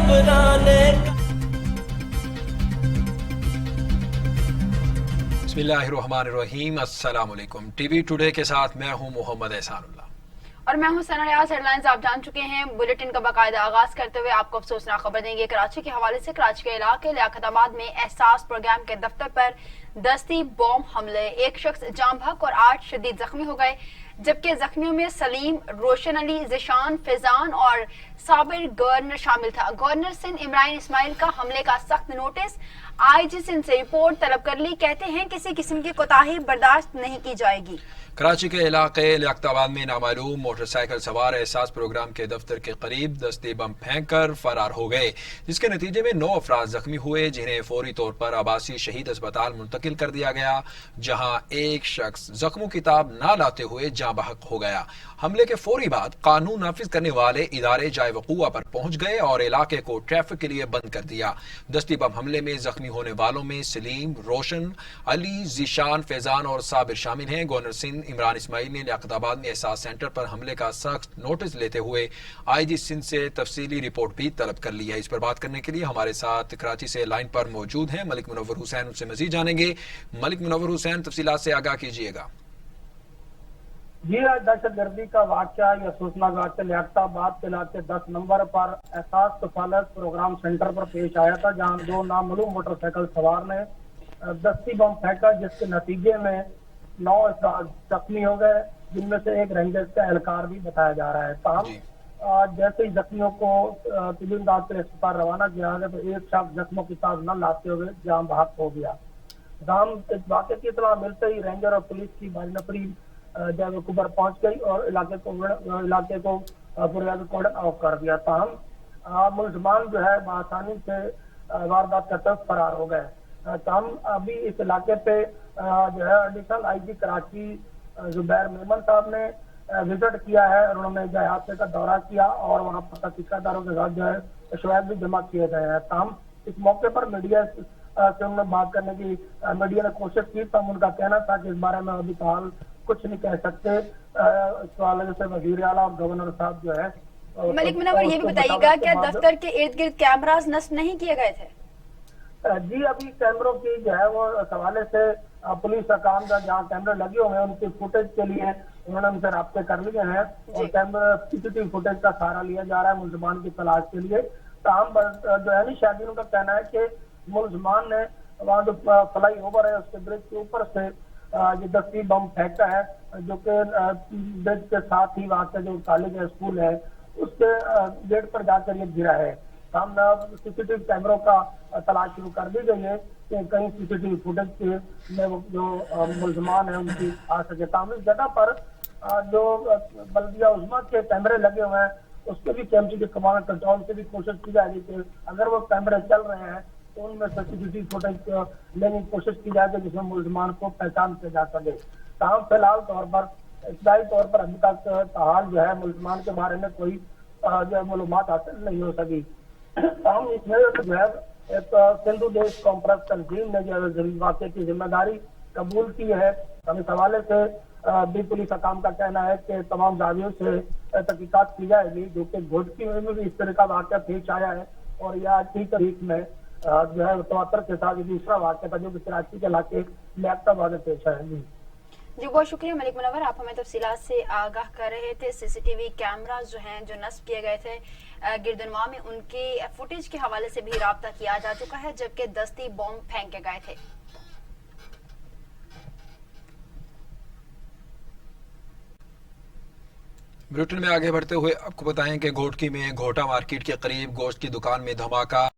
बिस्मिल्लाहिर्रहमानिर्रहीम। अस्सलाम वालेकुम। टीवी टुडे के साथ मैं हूं मोहम्मद एहसान उल्लाह और मैं हूं सना रियाज। हेडलाइंस आप जान चुके हैं। बुलेटिन का बाकायदा आगाज करते हुए आपको अफसोसनाक खबर देंगे। कराची के हवाले से कराची के इलाके लियाकताबाद में एहसास प्रोग्राम के दफ्तर पर दस्ती बॉम्ब हमले, एक शख्स जाम बहक और 8 शदीद जख्मी हो गए, जबकि जख्मियों में सलीम, रोशन अली, जिशान, फैजान और साबिर गवर्नर शामिल था। गवर्नर सिंध इमरान इस्माइल का हमले का सख्त नोटिस, आईजी सिंध से रिपोर्ट तलब कर ली। कहते हैं किसी किस्म की कोताही बर्दाश्त नहीं की जाएगी। कराची के इलाके लियाकताबाद में नामालूम मोटरसाइकिल सवार एहसास प्रोग्राम के दफ्तर के करीब दस्ती बम फेंक कर फरार हो गए, जिसके नतीजे में 9 अफराद जख्मी हुए, जिन्हें फौरी तौर पर आबासी शहीद अस्पताल मुंतकिल कर दिया गया, जहां एक शख्स जख्मों की ताब न लाते हुए जाँ बहक हो गया। हमले के फौरी बाद कानून नाफिज करने वाले इदारे जाए वकूआ पर पहुंच गए और इलाके को ट्रैफिक के लिए बंद कर दिया। दस्ती बम हमले में जख्मी होने वालों में सलीम, रोशन अली, जीशान, फैजान और साबिर शामिल हैं। गवर्नर सिंध इमरान इस्माइल ने लियाकताबाद में एहसास सेंटर पर हमले का सख्त नोटिस लेते हुए आईजी सिंध से तफसीली रिपोर्ट भी तलब कर ली है। इस पर बात करने के लिए हमारे साथ कराची से लाइन पर मौजूद हैं मलिक मुनव्वर हुसैन। उनसे मजीद जानेंगे। मलिक मुनव्वर हुसैन, तफसीलात से आगाह कीजिएगा। जी, आज दहशत गर्दी का वाक़या या सूचना वाक़या लियाकताबाद के इलाके 10 नंबर पर एहसास कफालत प्रोग्राम सेंटर पर पेश आया था, जहां 2 नामालूम मोटरसाइकिल सवार ने दस्ती बम फेंका, जिसके नतीजे में 9 अफराद जख्मी हो गए, जिनमें से एक रेंजर्स का एहलकार भी बताया जा रहा है। ताहम जैसे ही जख्मियों को तिबी इमदाद के अस्पताल रवाना किया गया तो एक शख्स जख्मों की ताब न लाते हुए जाम बहक हो गया। इस वाक़े की इत्तला मिलते ही रेंजर और पुलिस की भारी नफरी जब कुबर पहुंच गई और इलाके को बुनियादी कॉर्डन ऑफ कर दिया। ताहम मुलजमान जो है आसानी से वारदात का तरफ फरार हो गए। ताहम अभी इस इलाके पे जो है एडिशनल आईजी कराची जुबैर मेमन साहब ने विजिट किया है और उन्होंने जो हादसे का दौरा किया और वहाँ पर तहकीकातदारों के साथ जो है शवाहिद भी जमा किए गए हैं। ताहम इस मौके पर मीडिया से उन्होंने बात करने की मीडिया ने कोशिश की, तब उनका कहना था कि इस बारे में अभी फिलहाल कुछ नहीं कह सकते। इस वाले से वजीर आला और गवर्नर साहब जो है। मलिक मुनव्वर, ये भी बताइएगा क्या दफ्तर के इर्द गिर्द कैमरास नस्ब नहीं किए गए थे? जी, अभी कैमरों की जो है वो हवाले से पुलिस का काम जहाँ कैमरे लगे हुए हैं उनकी फुटेज के लिए उन्होंने उनसे राब्ते कर लिए हैं और कैमरा सीसीटीवी फुटेज का सहारा लिया जा रहा है मुलजमान की तलाश के लिए। ताहम जो है शाहदीन का कहना है कि मुलजमान ने वहाँ जो फ्लाई ओवर है उसके ब्रिज के ऊपर से ये दस्ती बम फेंका है, जो कि ब्रिज के साथ ही वहाँ का जो कॉलेज है, स्कूल है, उसके गेट पर जाकर ये गिरा है। सामने सीसीटीवी कैमरों का तलाश शुरू कर दी गई है कि कहीं सीसीटीवी फुटेज में जो मुलजमान है उनकी आ सके। ताहम इस जगह पर जो बल्दिया उज़्मा के कैमरे लगे हुए हैं उसके भी कैमरे के कमांड कंट्रोल से भी कोशिश की जाएगी कि अगर वो कैमरे चल रहे हैं तो उनमें सीसीटीवी फुटेज लेने की कोशिश की जाएगी जिसमें मुलजमान को पहचान किया जा सके। ताहम फिलहाल तौर पर इब्तदाई तौर पर अभी तक हाल जो है मुलजमान के बारे में कोई जो मालूमात हासिल नहीं हो सकी। ताहम इसमें जो है एक सिंधु देश कॉन्फ्रेंस तंजीम ने जो वाक़े की जिम्मेदारी कबूल की है। हम इस हवाले से भी पुलिस हकाम का कहना है कि तमाम जावियों से तहकीकात की जाएगी, जो कि घोटकी में भी इस तरह का वाक़या पेश आया है और यह 8 तारीख में जो है तवत्तर के साथ दूसरा वाक़या था जो कि कराची के इलाके लियाकताबाद में पेश आया। जी, बहुत शुक्रिया मलिक मुनव्वर, आप हमें तफसीलात से आगाह कर रहे थे। सीसीटीवी कैमरास जो हैं जो नस्ब किए गए थे गिरदनवा में, उनकी फुटेज के हवाले से भी राब्ता किया जा चुका है, जबकि दस्ती बॉम्ब फेंके गए थे। बुलेटिन में आगे बढ़ते हुए आपको बताएं कि घोटकी में घोटा मार्केट के करीब गोश्त की दुकान में धमाका,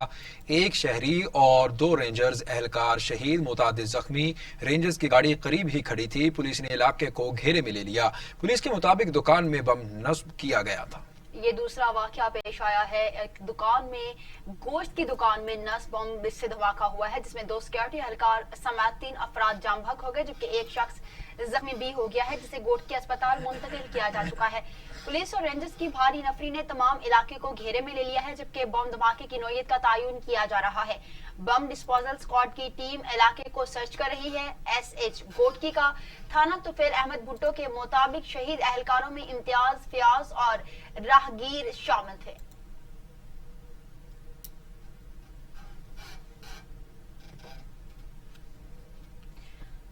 एक शहरी और 2 रेंजर्स एहलकार शहीद, मुतादिद जख्मी। रेंजर्स की गाड़ी करीब ही खड़ी थी। पुलिस ने इलाके को घेरे में ले लिया। पुलिस के मुताबिक दुकान में बम नस्ब किया गया था। ये दूसरा वाकया पेश आया है। एक दुकान में, गोश्त की दुकान में नस्ब बम से धमाका हुआ है, जिसमें 2 सिक्योरिटी एहलकार समेत 3 अफराद जाम बहक हो गए, जबकि एक शख्स जख्मी भी हो गया है, जिसे गोटकी अस्पताल मुंतकिल किया जा चुका है। पुलिस और रेंजर्स की भारी नफरी ने तमाम इलाके को घेरे में ले लिया है, जबकि बम धमाके की नौयत का तयन किया जा रहा है। बम डिस्पोजल स्क्वाड की टीम इलाके को सर्च कर रही है। एसएच गोटकी का थाना तुफैल अहमद भुट्टो के मुताबिक शहीद एहलकारों में इम्तियाज, फयाज और राहगीर शामिल थे।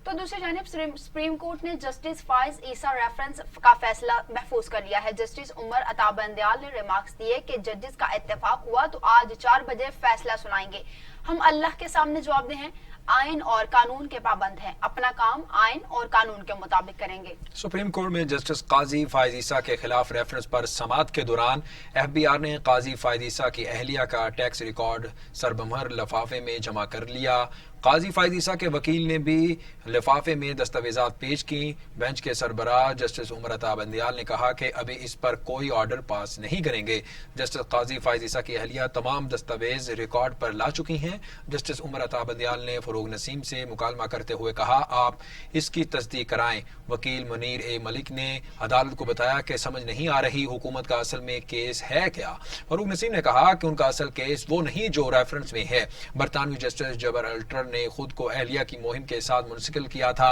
तो दूसरी जानिब सुप्रीम कोर्ट ने जस्टिस फाइज ईसा रेफरेंस का फैसला महफूज कर लिया है। जस्टिस उमर अता बंदयाल ने रिमार्क्स दिए कि जजेस का इत्तेफाक हुआ तो आज 4 बजे फैसला सुनाएंगे। हम अल्लाह के सामने जवाबदेह हैं, आइन और कानून के पाबंद हैं, अपना काम आइन और कानून के मुताबिक करेंगे। सुप्रीम कोर्ट में जस्टिस काजी फाइज ईसा के खिलाफ रेफरेंस पर समाअत के दौरान एफबीआर ने काजी फाइज ईसा की अहलिया का टैक्स रिकॉर्ड सरबमहर लिफाफे में जमा कर लिया। काजी फाइज ईसा के वकील ने भी लिफाफे में दस्तावेजात पेश की। बेंच के सरबराह जस्टिस उमर अता बंदयाल ने कहा कि अभी इस पर कोई ऑर्डर पास नहीं करेंगे। जस्टिस काजी फाइज ईसा की अहलिया तमाम दस्तावेज रिकॉर्ड पर ला चुकी हैं। जस्टिस उमर अता बंदयाल ने फरूग नसीम से मुकालमा करते हुए कहा, आप इसकी तस्दीक कराएं। वकील मुनीर ए मलिक ने अदालत को बताया कि समझ नहीं आ रही हुकूमत का असल में केस है क्या। फरूग नसीम ने कहा कि उनका असल केस वो नहीं जो रेफरेंस में है। बरतानवी जस्टिस जबर अल्टर ने खुद को अहलिया की मुहिम के साथ मुंसकिल किया था।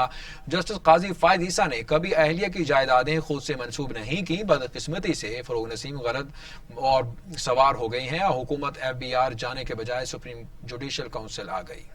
जस्टिस काजी फाइज ईसा ने कभी अहलिया की जायदादें खुद से मंसूब नहीं की। बदकिस्मती से फरूग नसीम गलत और सवार हो गई हैं। हुकूमत एफबीआर जाने के बजाय सुप्रीम जुडिशल काउंसिल आ गई।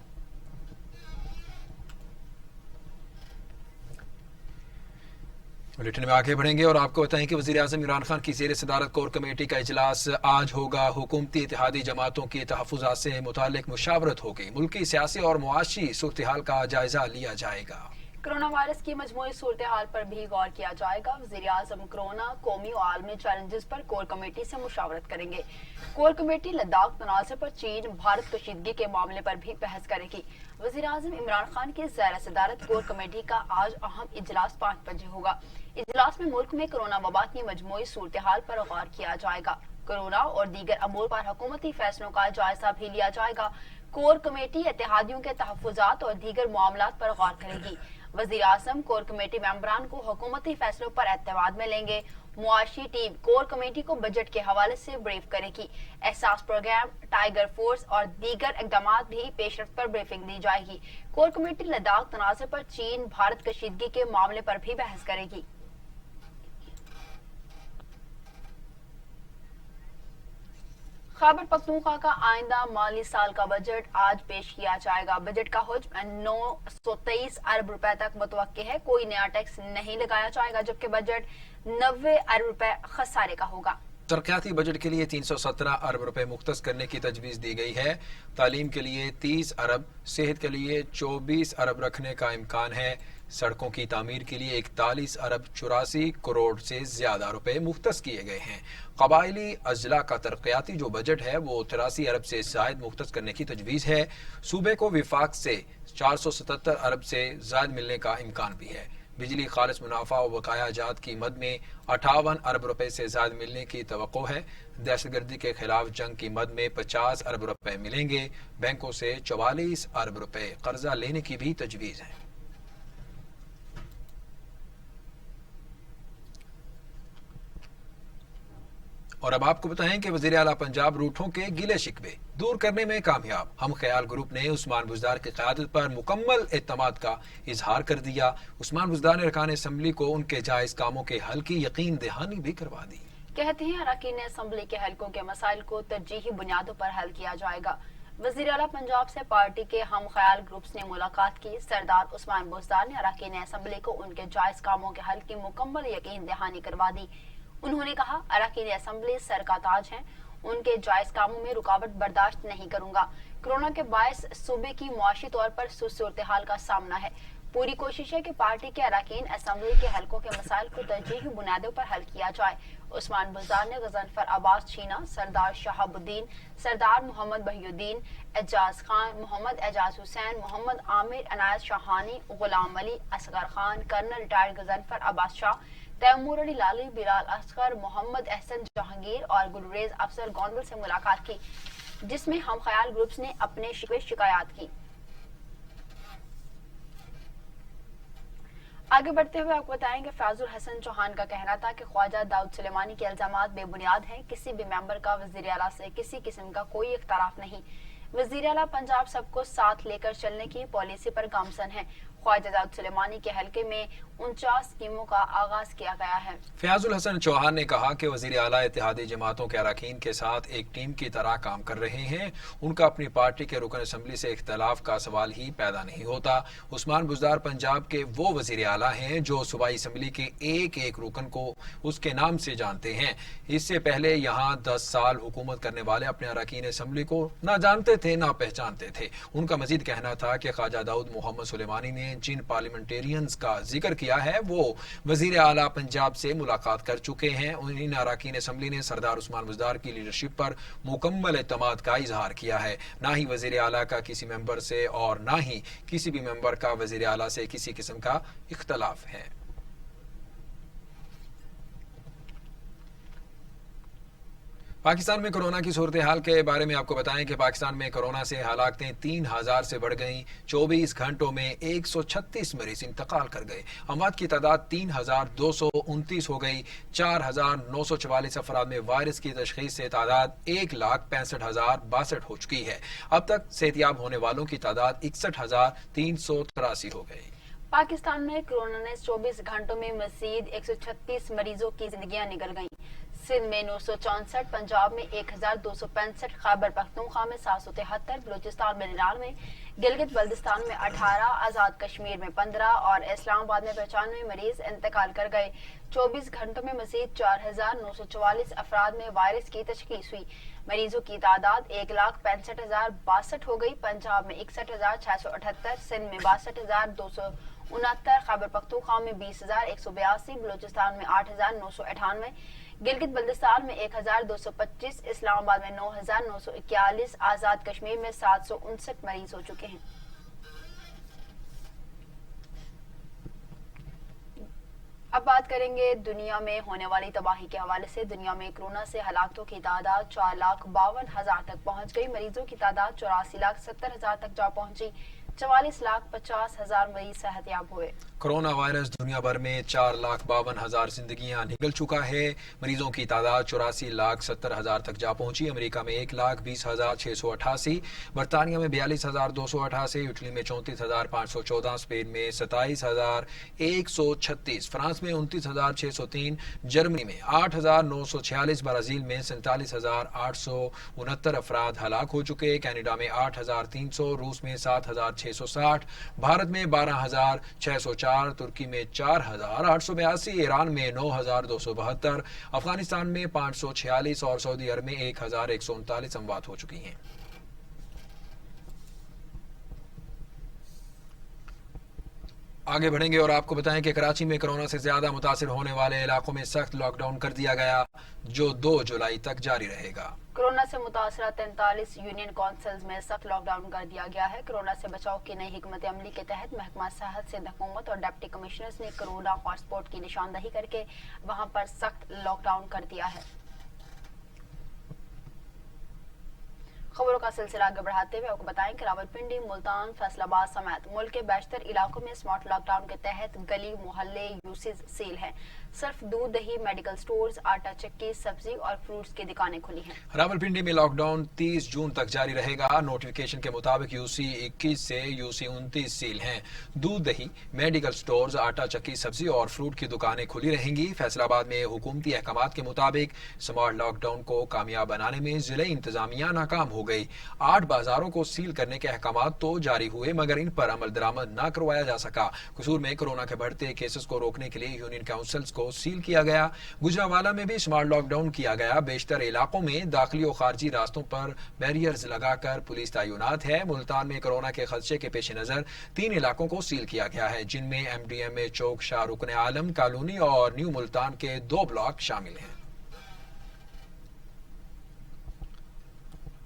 बुलेटिन में आगे बढ़ेंगे और आपको बताएं कि वज़ीर आज़म इमरान खान की ज़ेर सदारत कोर कमेटी का इजलास आज होगा। हुकूमती इत्तेहादी जमातों की तहफ़्फ़ुज़ात से मुतालिक मुशावरत होगी। मुल्की सियासी और मुआशी सूरत हाल का जायजा लिया जाएगा। कोरोना वायरस की मजमूई सूरत हाल पर भी गौर किया जाएगा। वज़ीर आज़म कोरोना कौमी और आलमी चैलेंजेस पर कोर कमेटी से मुशावरत करेंगे। कोर कमेटी लद्दाख तनाज़े पर चीन भारत कशीदगी के मामले पर भी बहस करेगी। वज़ीर आज़म इमरान खान की ज़ेर सदारत कोर कमेटी का आज अहम इजलास 5 बजे होगा। इजलास में मुल्क में कोरोना वबा की मजमूई सूरत हाल पर गौर किया जाएगा। कोरोना और दीगर अमूर पर हुकूमती फैसलों का जायजा भी लिया जाएगा। कोर कमेटी इत्तेहादियों के तहफ़्फ़ुज़ात और दीगर मामलात पर गौर करेगी। वज़ीर आज़म कोर कमेटी मेंबरान को हुकूमती फैसलों पर एतमाद में लेंगे। मुआशी टीम कोर कमेटी को बजट के हवाले से ब्रीफ करेगी। एहसास प्रोग्राम, टाइगर फोर्स और दीगर इक़दामात भी पेशरफ्त पर ब्रीफिंग दी जाएगी। कोर कमेटी लद्दाख तनाज़े पर चीन भारत कशीदगी के मामले पर भी बहस करेगी। खैबर पख्तूनख्वा का आइंदा माली साल का बजट आज पेश किया जाएगा। बजट का हुज्म 923 अरब रुपए तक मुतवक्के है। कोई नया टैक्स नहीं लगाया जाएगा, जबकि बजट 90 अरब रुपए खसारे का होगा। तरक्याती बजट के लिए 317 अरब रुपए मुख्तस करने की तजवीज़ दी गई है। तालीम के लिए 30 अरब, सेहत के लिए 24 अरब रखने का इम्कान है। सड़कों की तामीर के लिए 41 अरब 84 करोड़ से ज्यादा रुपए मुख्तस किए गए हैं। कबायली अजला का तरक्याती जो बजट है वो 83 अरब से जायद मुख्तस करने की तजवीज़ है। सूबे को विफाक से 477 अरब से जायद मिलने का इम्कान भी है। बिजली खालिस मुनाफा और बकाया जात की मद में 58 अरब रुपए से ज्यादा मिलने की तवक्को है। दहशतगर्दी के खिलाफ जंग की मद में 50 अरब रुपए मिलेंगे। बैंकों से 44 अरब रुपए कर्जा लेने की भी तजवीज़ है। और अब आपको बताएं कि वज़ीर आला पंजाब रूठों के गिले शिकवे दूर करने में कामयाब। हम ख्याल ग्रुप ने उस्मान बुज़दार की क़यादत पर मुकम्मल एतमाद का इजहार कर दिया। उस्मान बुज़दार ने अरकान असम्बली को उनके जायज़ कामों के हल की यकीन दहानी भी करवा दी। कहते हैं अरकान असम्बली के हलकों के मसाइल को तरजीही बुनियादों पर हल किया जाएगा। वज़ीर आला पंजाब से पार्टी के हम ख्याल ग्रुप्स ने मुलाकात की। सरदार उस्मान बुज़दार ने अरकान असम्बली को उनके जायज़ कामों के हल की मुकम्मल यकीन दहानी करवा दी। उन्होंने कहा, अरकान असम्बली सर का ताज हैं, उनके जायज कामों में रुकावट बर्दाश्त नहीं करूंगा। कोरोना के बायस सूबे की मुआशी तौर पर सूरत हाल का सामना है। पूरी कोशिश है कि पार्टी के अरकान असम्बली के हलकों के मसाइल को तरजीही बुनियादों पर हल किया जाए। उस्मान बुज़दार ने गजनफर अब्बास छीना, सरदार शहाबुद्दीन, सरदार मोहम्मद बहियुद्दीन, एजाज खान, मोहम्मद एजाज हुसैन, मोहम्मद आमिर, अनायत शाहानी, गुलाम अली, असगर खान, कर्नल रिटायर्ड गजनफर अब्बास शाह, तैमूर अली लाली, बिलाल असगर, मोहम्मद एहसन जहांगीर और गुलरेज अफसर गोंडल से मुलाकात की, जिसमें हम ख्याल ग्रुप्स ने अपने शिकवे शिकायत की। आगे बढ़ते हुए आपको बताएंगे, फैजुल हसन चौहान का कहना था कि ख्वाजा दाऊद सुलेमानी के इल्जामात बेबुनियाद हैं। किसी भी मेंबर का वज़ीर आला से किसी किस्म का कोई इख्तलाफ नहीं। वज़ीर आला पंजाब सबको साथ लेकर चलने की पॉलिसी पर गामसन है। ख्वाजा दाऊद सुलेमानी के हलके में 49 स्कीमों का आगाज किया गया है। फयाजुल हसन चौहान ने कहा कि वजीर आला इत्तेहादी जमातों के अरकान के साथ एक टीम की तरह काम कर रहे हैं। उनका अपनी पार्टी के रुकन असम्बली से इख्तलाफ का सवाल ही पैदा नहीं होता। उस्मान बुज़दार पंजाब के वो वजीर आला हैं जो सूबाई असम्बली के एक एक रुकन को उसके नाम से जानते हैं। इससे पहले यहाँ 10 साल हुकूमत करने वाले अपने अरकान असम्बली को ना जानते थे ना पहचानते थे। उनका मजीद कहना था कि ख्वाजा दाऊद मोहम्मद सुलेमानी ने जिन पार्लियामेंटेरियंस का जिक्र किया है वो वजीर आला पंजाब से मुलाकात कर चुके हैं। इन अरकान असम्बली ने सरदार उस्मान बुज़दार की लीडरशिप पर मुकम्मल एतमाद का इजहार किया है। ना ही वजीर आला का किसी मेंबर से और ना ही किसी भी मेंबर का वजीर आला से किसी किस्म का इख्तलाफ है। पाकिस्तान में कोरोना की सूरत हाल के बारे में आपको बताएं कि पाकिस्तान में कोरोना से हलाकतें 3000 से बढ़ गईं। 24 घंटों में 136 मरीज इंतकाल कर गए। अमवात की तादाद 3229 हो गई। 4944 अफराद में वायरस की तशखीस से तादाद 1,65,062 हो चुकी है। अब तक सेहतियाब होने वालों की तादाद 61,383 हो गई। पाकिस्तान में कोरोना ने 24 घंटों में मजीद 136 मरीजों की जिंदगियां निकल गईं। सिंध में 964, पंजाब में 1265, खैबर पख्तूनख्वा में 773, बलूचिस्तान में 99, गिलगित बल्तिस्तान में 18, आजाद कश्मीर में 15 और इस्लामाबाद में 95 मरीज इंतकाल कर गए। 24 घंटों में मजीद 4944 अफराद में वायरस की तशखीस हुई। मरीजों की तादाद 1,65,062 हो गई। पंजाब में 61,678, सिंध में 62,269, खैबर पख्तूनख्वा में 20,182, बलूचिस्तान में 8,998, गिलगित बल्तिस्तान में 1,225, इस्लामाबाद में 9,941, आजाद कश्मीर में 759 मरीज हो चुके हैं। अब बात करेंगे दुनिया में होने वाली तबाही के हवाले से। दुनिया में कोरोना से हलाकतों की तादाद 4,52,000 तक पहुंच गई। मरीजों की तादाद 84,70,000 तक जा पहुंची। 44,50,000 मरीज सेहतयाब हुए। कोरोना वायरस दुनिया भर में 4,52,000 जिंदगियां निगल चुका है। मरीजों की तादाद 84,70,000 तक जा पहुंची। अमेरिका में 1,20,688, बरतानिया में 42,288, इटली में 34,514, स्पेन में 27,136, फ्रांस में 29,603, जर्मनी में 8,946, ब्राजील में 47,869 अफराद हलाक हो चुके। कनाडा में 8,300, रूस में 7,660, भारत में 12,604, तुर्की में 4,882, ईरान में 9,272, अफगानिस्तान में 546 और सऊदी अरब में 1,139 अमवात हो चुकी हैं। आगे बढ़ेंगे और आपको बताएं कि कराची में कोरोना से ज्यादा मुतासिर होने वाले इलाकों में सख्त लॉकडाउन कर दिया गया, जो 2 जुलाई तक जारी रहेगा। कोरोना से मुतासरा 43 यूनियन काउंसिल्स में सख्त लॉकडाउन कर दिया गया है। कोरोना से बचाव की नई हिकमत अमली के तहत महकमा सेहत, सिंध हुकूमत और डिप्टी कमिश्नर्स ने कोरोना हॉटस्पॉट की निशानदही करके वहां पर सख्त लॉकडाउन कर दिया है। खबरों का सिलसिला आगे बढ़ाते हुए आपको बताएं कि रावलपिंडी, मुल्तान, फैसलाबाद समेत मुल्क के बेशतर इलाकों में स्मार्ट लॉकडाउन के तहत गली मोहल्ले यूसेज सील हैं। सिर्फ दूध, दही, मेडिकल स्टोर्स, आटा चक्की, सब्जी और फ्रूट्स की दुकानें खुली हैं। रावलपिंडी में लॉकडाउन 30 जून तक जारी रहेगा। नोटिफिकेशन के मुताबिक यूसी 21 से यूसी 29 सील हैं। दूध, दही, मेडिकल स्टोर्स, आटा चक्की, सब्जी और फ्रूट की दुकानें खुली रहेंगी। फैसलाबाद में हुकूमती अहकामात के मुताबिक स्मार्ट लॉकडाउन को कामयाब बनाने में जिले इंतजामिया नाकाम हो गई। 8 बाजारों को सील करने के अहकामात तो जारी हुए मगर इन पर अमल दरामद न करवाया जा सका। कसूर में कोरोना के बढ़ते केसेस को रोकने के लिए यूनियन काउंसिल्स को सील किया गया। गुजरांवाला में भी स्मार्ट लॉकडाउन किया गया। बेशतर इलाकों में दाखिली और खारजी रास्तों पर बैरियर्स लगाकर पुलिस तैनात है। मुल्तान में कोरोना के खदशे के पेश नजर 3 इलाकों को सील किया गया है, जिनमें MDMA चौक, शाहरुख आलम कॉलोनी और न्यू मुल्तान के 2 ब्लॉक शामिल हैं।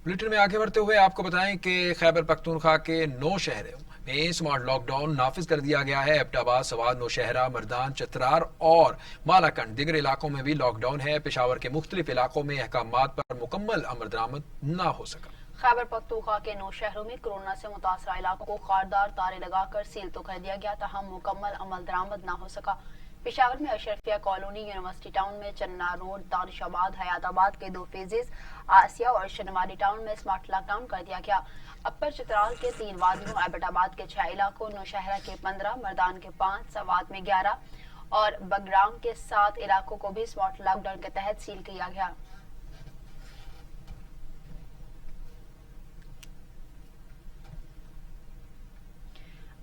बुलेटिन में आगे बढ़ते हुए आपको बताएं कि खैबर पख्तूनख्वा के 9 शहरों में स्मार्ट लॉकडाउन नाफिज कर दिया गया है। एबटाबाद, सवाद, नौशहरा, मर्दान, चतरार और मालाकंड दिगर इलाकों में भी लॉकडाउन है। पेशावर के मुख्तलिफ इलाकों में अहकामात पर मुकम्मल अमल दरामद न हो सका। खैबर पख्तूनख्वा के 9 शहरों में कोरोना से मुतासरा इलाकों को खारदार तारे लगाकर सील तो कर दिया गया, तहम मुकम्मल अमल दरामद न हो सका। पेशावर में अशरफिया कॉलोनी, यूनिवर्सिटी टाउन में चन्ना रोड, दानिशाबाद, हयाताबाद के 2 फेजेस, आसिया और शनवारी टाउन में स्मार्ट लॉकडाउन कर दिया गया। अपर चित्राल के 3 वादियों, एबटाबाद के 6 इलाकों, नौशहरा के 15, मर्दान के 5, सवात में 11 और बगराम के 7 इलाकों को भी स्मार्ट लॉकडाउन के तहत सील किया गया।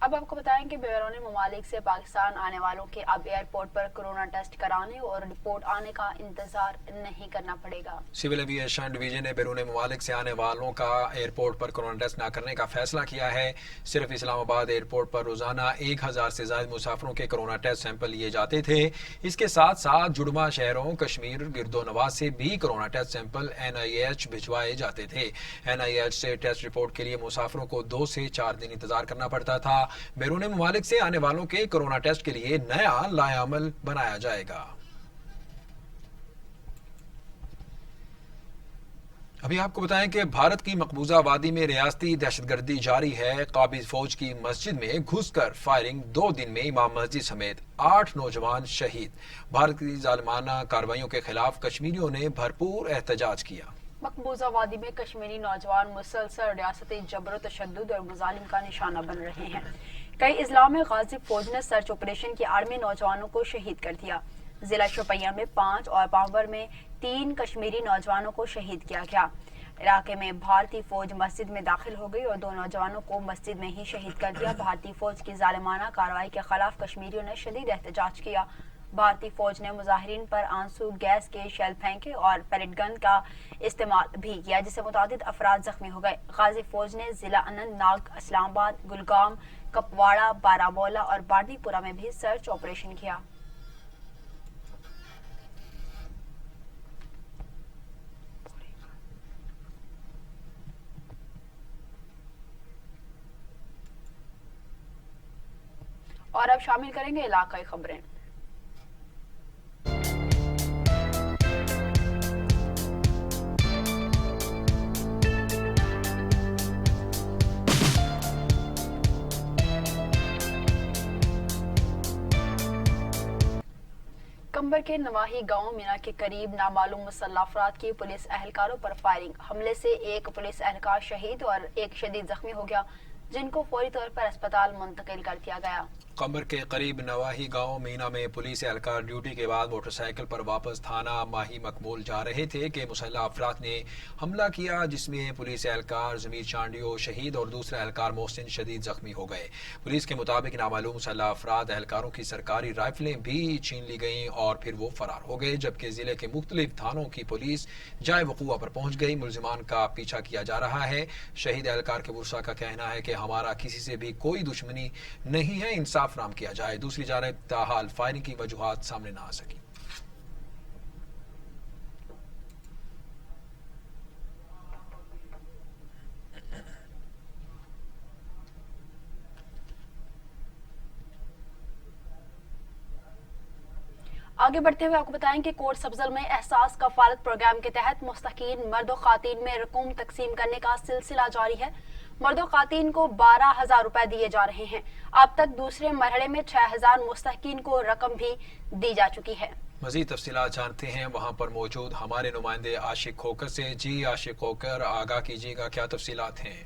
अब आपको बताएं कि बैरून ममालिक से पाकिस्तान आने वालों के अब एयरपोर्ट पर कोरोना टेस्ट कराने और रिपोर्ट आने का इंतजार नहीं करना पड़ेगा। सिविल एविएशन डिवीजन ने बैरून ममालिक से आने वालों का एयरपोर्ट पर कोरोना टेस्ट न करने का फैसला किया है। सिर्फ इस्लामाबाद एयरपोर्ट पर रोजाना 1000 से ज्यादा मुसाफिरों के कोरोना टेस्ट सैंपल लिए जाते थे। इसके साथ साथ जुड़वा शहरों कश्मीर गिरदो नवाज से भी कोरोना टेस्ट सैंपल NIH भिजवाए जाते थे। NIH से टेस्ट रिपोर्ट के लिए मुसाफिरों को 2 से 4 दिन इंतजार करना पड़ता था। बैरून ममालिक से आने वालों के कोरोना टेस्ट के लिए नया लाएअमल बनाया जाएगा। अभी आपको बताएं कि भारत की मकबूजा वादी में रियासती दहशतगर्दी जारी है। काबिज फौज की मस्जिद में घुसकर फायरिंग, 2 दिन में इमाम मस्जिद समेत 8 नौजवान शहीद। भारत की जालिमाना कार्रवाइयों के खिलाफ कश्मीरियों ने भरपूर एहतजाज किया। मकबूजा वादी में कश्मीरी नौजवान मुसलसल रियासती जबर तशद्दुद और मुजालिम का निशाना बन रहे हैं। कई इजला में गाजी फौज ने सर्च ऑपरेशन की आड़ में नौजवानों को शहीद कर दिया। जिला शोपियां में 5 और पावर में 3 कश्मीरी नौजवानों को शहीद किया गया। इलाके में भारतीय फौज मस्जिद में दाखिल हो गई और 2 नौजवानों को मस्जिद में ही शहीद कर दिया। भारतीय फौज की जालिमाना कार्रवाई के खिलाफ कश्मीरियों ने शदीद एहतजाज किया। भारतीय फौज ने मुजाहिरीन पर आंसू गैस के शेल फेंके और पैलेट गन का इस्तेमाल भी किया, जिससे मुतादिद अफराद जख्मी हो गए। गाजी फौज ने जिला अनंतनाग, इस्लामाबाद, गुलगाम, कपवाड़ा, बारामूला और बांडीपुरा में भी सर्च ऑपरेशन किया। और अब शामिल करेंगे इलाकाई खबरें। कंबर के नवाही गांव मीना के करीब नामालूम मुसल्लह अफराद की पुलिस एहलकारों पर फायरिंग, हमले से 1 पुलिस एहलकार शहीद और 1 शदीद जख्मी हो गया, जिनको फौरी तौर पर अस्पताल मुंतकिल कर दिया गया। कंबर के करीब नवाही गांव मीना में पुलिस एहलकार ड्यूटी के बाद मोटरसाइकिल पर वापस थाना माही मकबूल जा रहे थे कि मुसल्लह अफराद ने हमला किया, जिसमें पुलिस एहलकार जमीर चांडियो शहीद और दूसरा एहलकार मोहसिन शदीद जख्मी हो गए। पुलिस के मुताबिक नामालूम मुसल्लह अफराद एहलकारों की सरकारी राइफलें भी छीन ली गईं और फिर वो फरार हो गए, जबकि जिले के मुख्तलिफ थानों की पुलिस जाए वक़ूआ पर पहुंच गई। मुलजिमान का पीछा किया जा रहा है। शहीद एहलकार के बुरसा का कहना है कि हमारा किसी से भी कोई दुश्मनी नहीं है, इंसाफ नाम किया जाए। दूसरी जानिब ताहाल फायरिंग की वजूहात सामने न आ सकी। आगे बढ़ते हुए आपको बताएं कि कोट सब्जल में एहसास कफालत प्रोग्राम के तहत मुस्तकीन मर्द और खातीन में रकूम तकसीम करने का सिलसिला जारी है। मर्द और खातीन को 12,000 रुपए दिए जा रहे हैं। अब तक दूसरे मरहले में 6,000 मुस्तकीन को रकम भी दी जा चुकी है। मजीद तफसीलात जानते हैं वहाँ पर मौजूद हमारे नुमाइंदे आशिक खोकर से। जी आशिक खोकर, आगाह कीजिएगा, क्या तफसीलात हैं?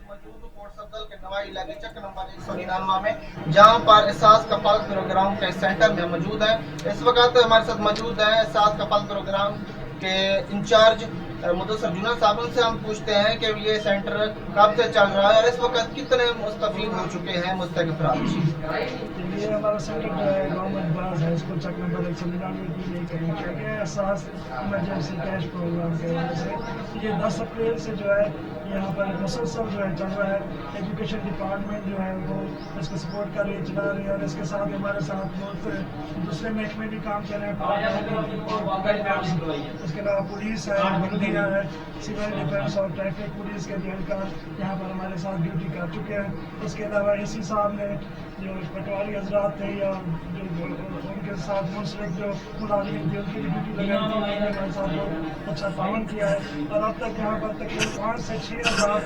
कोट सब्जल के नवाई इलाके चक नंबर 199 में, जहां पर एहसास कफालत प्रोग्राम के सेंटर में मौजूद है। इस वक्त हमारे साथ मौजूद है एहसास कफालत प्रोग्राम के इंचार्ज मुदस्सर जुनैद साहब। उनसे हम पूछते हैं कि ये सेंटर कब से चल रहा है और इस वक्त कितने मुस्तफीद हो चुके हैं मुस्तकिल अफराद। ये हमारा सेंटर जो है गवर्नमेंट बाज है, इसको चक नंबर 199 की लिए कहीं किया गया है एहसास इमरजेंसी कैश प्रोग्राम के वजह से। ये 10 अप्रैल से जो है यहाँ पर मुसलसल जो है चल रहा है। एजुकेशन डिपार्टमेंट जो है वो इसको सपोर्ट कर रही है, चला रही है और इसके साथ हमारे साथ बहुत दूसरे महकमे भी काम कर रहे हैं। इसके अलावा पुलिस है, बल्दिया है, सिविल डिफेंस और ट्रैफिक पुलिस के भी एहलकार यहाँ पर हमारे साथ ड्यूटी कर चुके हैं। इसके अलावा AC साहब ने जो पटवारी हजरात थे या जो उनके के साथ मुंसलिक जो मुलाजिम थी उनकी भी ड्यूटी लगाई थी, उन्होंने भाई साहब को अच्छा ताउन किया है। और अब तक यहाँ पर तकरीबन 5 से 6 हज़ार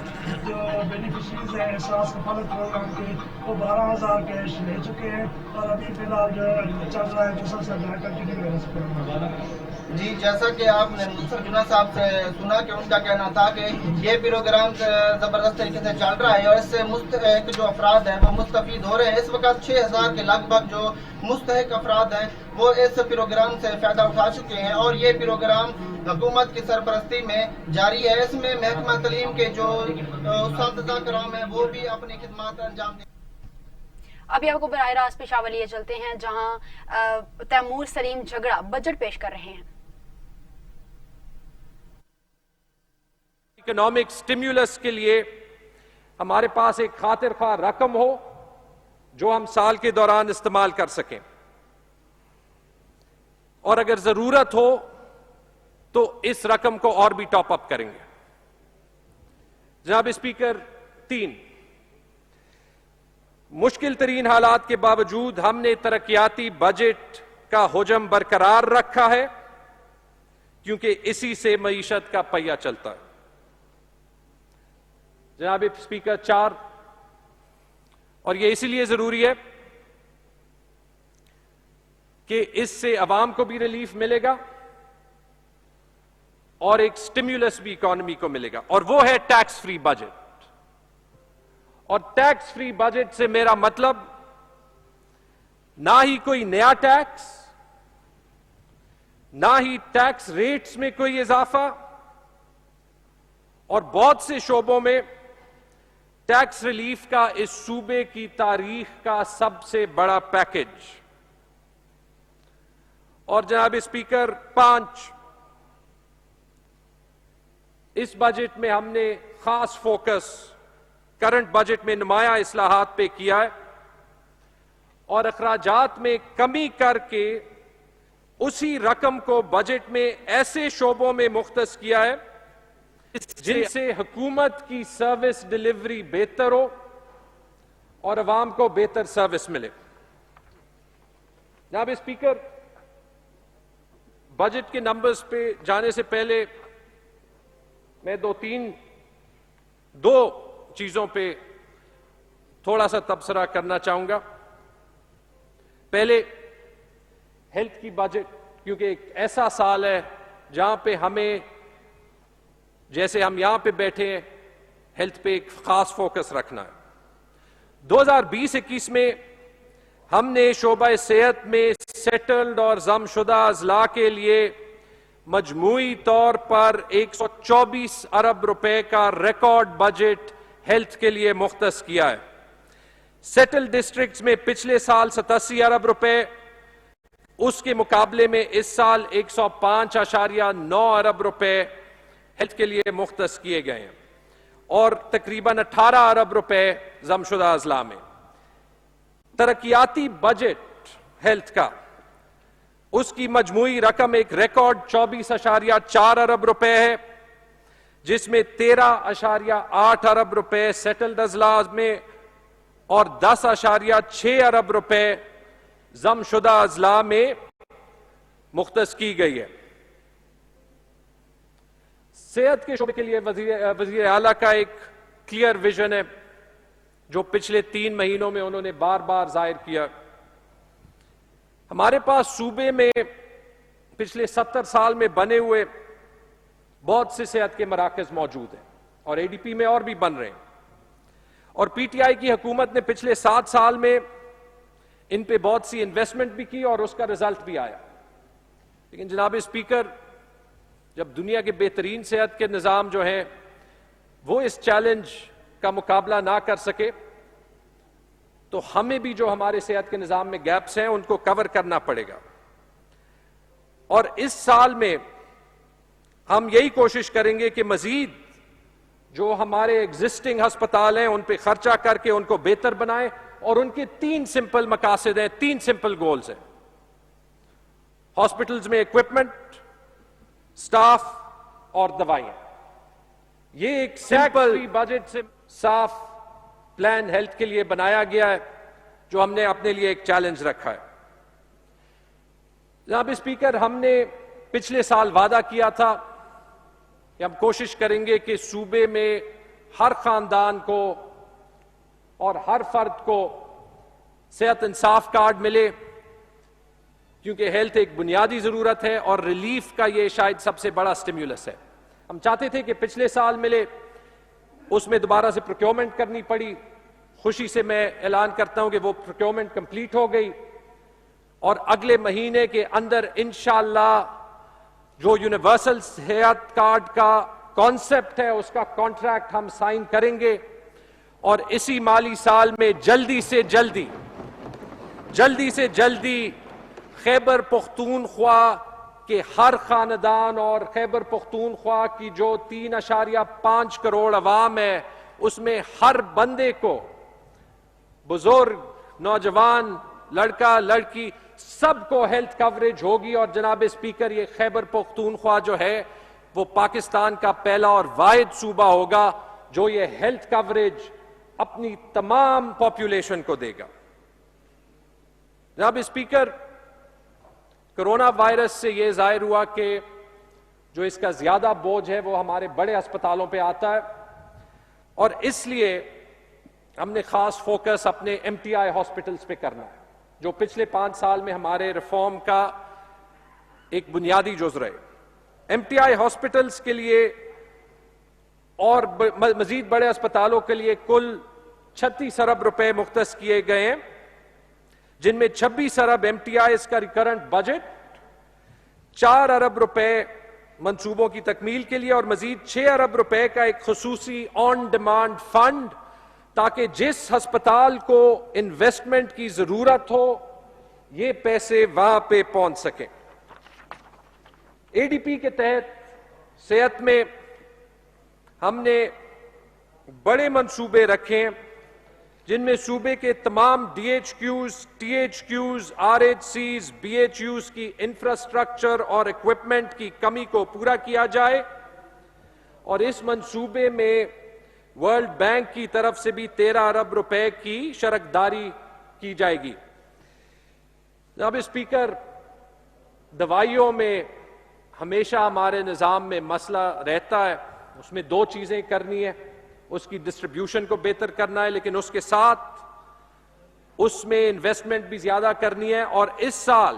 जो बेनिफिशरीज हैं एहसास कफालत प्रोग्राम के, वो 12,000 कैश ले चुके हैं और अभी फिलहाल जो चल रहा है मुसलसल जो है कंटिन्यू है इस प्रोग्राम। जी, जैसा कि आपने मुनसर जुना साहब से सुना कि उनका कहना था कि ये प्रोग्राम ज़बरदस्त तरीके से चल रहा है और इससे मुस्तहिक जो अफराद हैं वो मुस्तफीद हो रहे हैं। इस वक्त 6,000 के लगभग जो मुस्तहिक अफराद हैं वो इस प्रोग्राम से फ़ायदा उठा चुके हैं और ये प्रोग्राम हुकूमत की सरपरस्ती में जारी है। इसमें महकमा तालीम के जो उस्ताद कराम हैं वो भी अपनी खिदमत अंजाम दे। अभी आपको बराह रास्त पेशावर लिए चलते हैं जहां तैमूर सलीम झगड़ा बजट पेश कर रहे हैं। इकोनॉमिक स्टिम्युलस के लिए हमारे पास एक खातिर ख्वाह रकम हो जो हम साल के दौरान इस्तेमाल कर सकें, और अगर जरूरत हो तो इस रकम को और भी टॉप अप करेंगे। जनाब स्पीकर, 3 मुश्किल तरीन हालात के बावजूद हमने तरक्याती बजट का हुजम बरकरार रखा है क्योंकि इसी से मईशत का पहिया चलता है। जनाब स्पीकर, 4 और ये इसीलिए जरूरी है कि इससे अवाम को भी रिलीफ मिलेगा और एक स्टिम्युलस भी इकोनॉमी को मिलेगा, और वो है टैक्स फ्री बजट। और टैक्स फ्री बजट से मेरा मतलब ना ही कोई नया टैक्स, ना ही टैक्स रेट्स में कोई इजाफा, और बहुत से शोबों में टैक्स रिलीफ का इस सूबे की तारीख का सबसे बड़ा पैकेज। और जनाब स्पीकर, 5 इस बजट में हमने खास फोकस करंट बजट में नुमाया इस्लाहात पे किया है और अखराजात में कमी करके उसी रकम को बजट में ऐसे शोबों में मुख्तस किया है जिनसे हुकूमत की सर्विस डिलीवरी बेहतर हो और अवाम को बेहतर सर्विस मिले। जनाब स्पीकर, बजट के नंबर्स पे जाने से पहले मैं दो चीजों पे थोड़ा सा तबसरा करना चाहूंगा। पहले हेल्थ की बजट, क्योंकि एक ऐसा साल है जहां पे हमें, जैसे हम यहां पे बैठे हैं, हेल्थ पे एक खास फोकस रखना है। 2020-21 में हमने शोबा सेहत में सेटल्ड और जमशुदा अजला के लिए मजमूई तौर पर 124 अरब रुपए का रिकॉर्ड बजट हेल्थ के लिए मुख्तस किया है। सेटल डिस्ट्रिक्ट्स में पिछले साल 87 अरब रुपए, उसके मुकाबले में इस साल 105.9 अरब रुपए हेल्थ के लिए मुख्तस किए गए हैं और तकरीबन 18 अरब रुपए जमशुदा अजला में। तरक्याती बजट हेल्थ का, उसकी मजमूई रकम एक रिकॉर्ड 24.4 अरब रुपए है, जिसमें 13.8 अरब रुपए सेटल्ड अजला में और 10.6 अरब रुपए जमशुदा अजला में मुख्तस की गई है। सेहत के शोबे के लिए वजीर आला का एक क्लियर विजन है जो पिछले 3 महीनों में उन्होंने बार बार जाहिर किया। हमारे पास सूबे में पिछले 70 साल में बने हुए बहुत से सेहत के मराकज मौजूद हैं और एडीपी में और भी बन रहे हैं, और पीटीआई की हुकूमत ने पिछले 7 साल में इन पे बहुत सी इन्वेस्टमेंट भी की और उसका रिजल्ट भी आया। लेकिन जनाब स्पीकर, जब दुनिया के बेहतरीन सेहत के निज़ाम जो हैं वो इस चैलेंज का मुकाबला ना कर सके, तो हमें भी जो हमारे सेहत के निज़ाम में गैप्स हैं उनको कवर करना पड़ेगा। और इस साल में हम यही कोशिश करेंगे कि मजीद जो हमारे एग्जिस्टिंग अस्पताल हैं उन पे खर्चा करके उनको बेहतर बनाएं, और उनके 3 सिंपल मकासद हैं, 3 सिंपल गोल्स हैं। हॉस्पिटल्स में इक्विपमेंट, स्टाफ और दवाइयां। ये एक सिंपल बजट से साफ प्लान हेल्थ के लिए बनाया गया है जो हमने अपने लिए एक चैलेंज रखा है। جناب اسپیکر، ہم نے پچھلے سال وعدہ کیا تھا کہ ہم کوشش کریں گے کہ صوبے میں ہر خاندان کو اور ہر فرد کو صحت انصاف کارڈ ملے، کیونکہ ہیلتھ ایک بنیادی ضرورت ہے اور ریلیف کا یہ شاید سب سے بڑا سٹیمیولس ہے۔ ہم چاہتے تھے کہ پچھلے سال ملے، اس میں دوبارہ سے پروکیورمنٹ کرنی پڑی۔ خوشی سے میں اعلان کرتا ہوں کہ وہ پروکیورمنٹ کمپلیٹ ہو گئی اور اگلے مہینے کے اندر انشاءاللہ جو یونیورسل صحت کارڈ کا کانسیپٹ ہے اس کا کانٹریکٹ ہم سائن کریں گے، اور اسی مالی سال میں جلدی سے جلدی خیبر پختونخوا کے ہر خاندان اور خیبر پختونخوا کی جو 3.5 کروڑ عوام ہے اس میں ہر بندے کو، بزرگ، نوجوان، لڑکا، لڑکی، سب کو ہیلتھ کوریج ہوگی۔ اور جناب اسپیکر، یہ خیبر پختونخوا جو ہے وہ پاکستان کا پہلا اور واحد صوبہ ہوگا جو یہ ہیلتھ کوریج اپنی تمام پاپولیشن کو دے گا۔ جناب اسپیکر، کرونا وائرس سے یہ ظاہر ہوا کہ جو اس کا زیادہ بوجھ ہے وہ ہمارے بڑے اسپتالوں پہ آتا ہے، اور اس لیے ہم نے خاص فوکس اپنے ایم ٹی آئی ہاسپٹلز پہ کرنا ہے، جو پچھلے 5 سال میں ہمارے ریفارم کا ایک بنیادی جزو رہے۔ ایم ٹی آئی ہاسپٹلز کے لیے اور مزید بڑے اسپتالوں کے لیے کل 36 ارب روپے مختص کیے گئے ہیں، جن میں 26 ارب ایم ٹی آئی کا ریکرنٹ بجٹ، 4 ارب روپے منصوبوں کی تکمیل کے لیے، اور مزید 6 ارب روپے کا ایک خصوصی آن ڈیمانڈ فنڈ، تاکہ جس ہسپتال کو انویسٹمنٹ کی ضرورت ہو یہ پیسے وہاں پہ پہنچ سکیں۔ اے ڈی پی کے تحت صحت میں ہم نے بڑے منصوبے رکھے ہیں، جن میں صوبے کے تمام D H Qs, T H Qs, R H Cs, B H Us کی انفراسٹرکچر اور اکوپمنٹ کی کمی کو پورا کیا جائے، اور اس منصوبے میں ورلڈ بینک کی طرف سے بھی 13 ارب روپے کی شراکت کی جائے گی۔ جناب اسپیکر، دوائیوں میں ہمیشہ ہمارے نظام میں مسئلہ رہتا ہے، اس میں 2 چیزیں کرنی ہیں، اس کی ڈسٹریبیوشن کو بہتر کرنا ہے، لیکن اس کے ساتھ اس میں انویسٹمنٹ بھی زیادہ کرنی ہے، اور اس سال